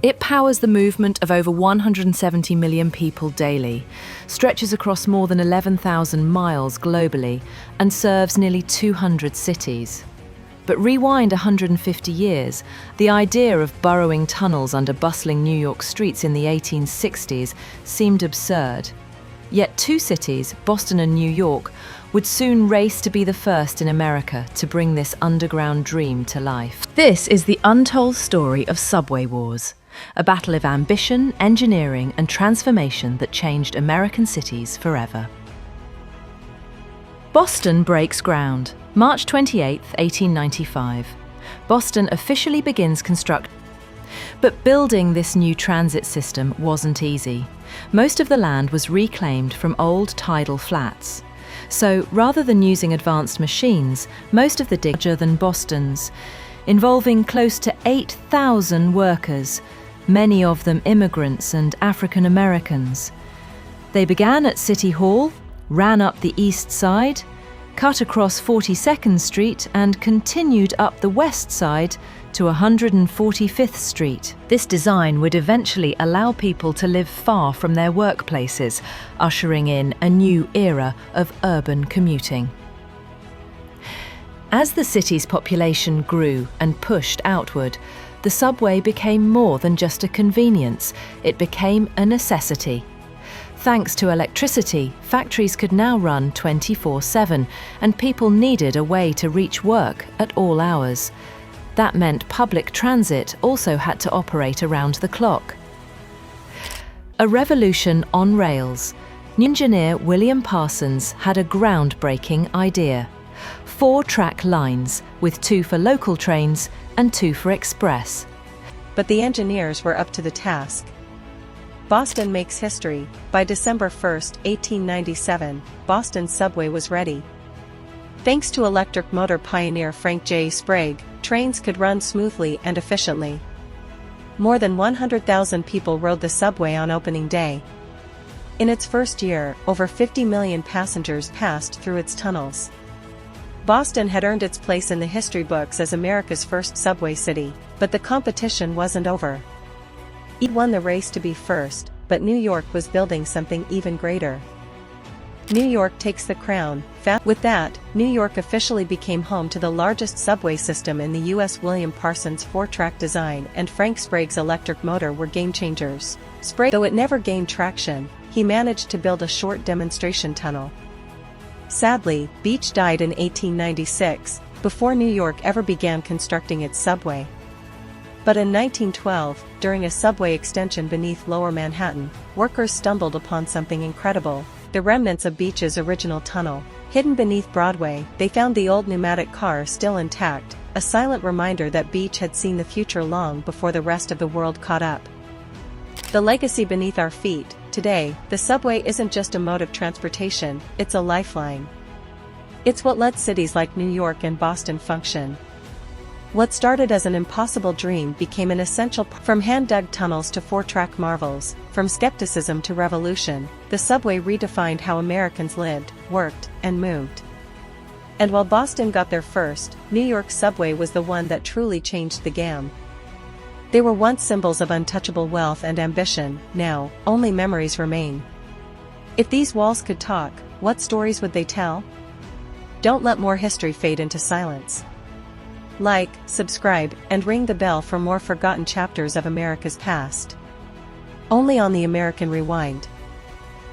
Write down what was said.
It powers the movement of over 170 million people daily, stretches across more than 11,000 miles globally, and serves nearly 200 cities. But rewind 150 years, the idea of burrowing tunnels under bustling New York streets in the 1860s seemed absurd. Yet two cities, Boston and New York, would soon race to be the first in America to bring this underground dream to life. This is the untold story of subway wars, a battle of ambition, engineering, and transformation that changed American cities forever. Boston breaks ground. March 28, 1895. Boston officially begins construction. But building this new transit system wasn't easy. Most of the land was reclaimed from old tidal flats. So, rather than using advanced machines, most of the digs were larger than Boston's, involving close to 8,000 workers, many of them immigrants and African Americans. They began at City Hall, ran up the East Side, cut across 42nd Street and continued up the West Side to 145th Street. This design would eventually allow people to live far from their workplaces, ushering in a new era of urban commuting. As the city's population grew and pushed outward, the subway became more than just a convenience, it became a necessity. Thanks to electricity, factories could now run 24/7, and people needed a way to reach work at all hours. That meant public transit also had to operate around the clock. A revolution on rails. Engineer William Parsons had a groundbreaking idea. 4-track lines, with 2 for local trains and 2 for express. But the engineers were up to the task. Boston makes history. By December 1, 1897, Boston's subway was ready. Thanks to electric motor pioneer Frank J. Sprague, trains could run smoothly and efficiently. More than 100,000 people rode the subway on opening day. In its first year, over 50 million passengers passed through its tunnels. Boston had earned its place in the history books as America's first subway city, but the competition wasn't over. It won the race to be first, but New York was building something even greater. New York takes the crown. With that, New York officially became home to the largest subway system in the U.S. William Parsons' 4-track design and Frank Sprague's electric motor were game-changers. Sprague, though it never gained traction, he managed to build a short demonstration tunnel. Sadly, Beach died in 1896, before New York ever began constructing its subway. But in 1912, during a subway extension beneath Lower Manhattan, workers stumbled upon something incredible: the remnants of Beach's original tunnel. Hidden beneath Broadway, they found the old pneumatic car still intact, a silent reminder that Beach had seen the future long before the rest of the world caught up. The legacy beneath our feet. Today, the subway isn't just a mode of transportation, it's a lifeline. It's what let cities like New York and Boston function. What started as an impossible dream became an essential part. From hand-dug tunnels to 4-track marvels, from skepticism to revolution, the subway redefined how Americans lived, worked, and moved. And while Boston got there first, New York's subway was the one that truly changed the game. They were once symbols of untouchable wealth and ambition, now, only memories remain. If these walls could talk, what stories would they tell? Don't let more history fade into silence. Like, subscribe, and ring the bell for more forgotten chapters of America's past. Only on the American Rewind.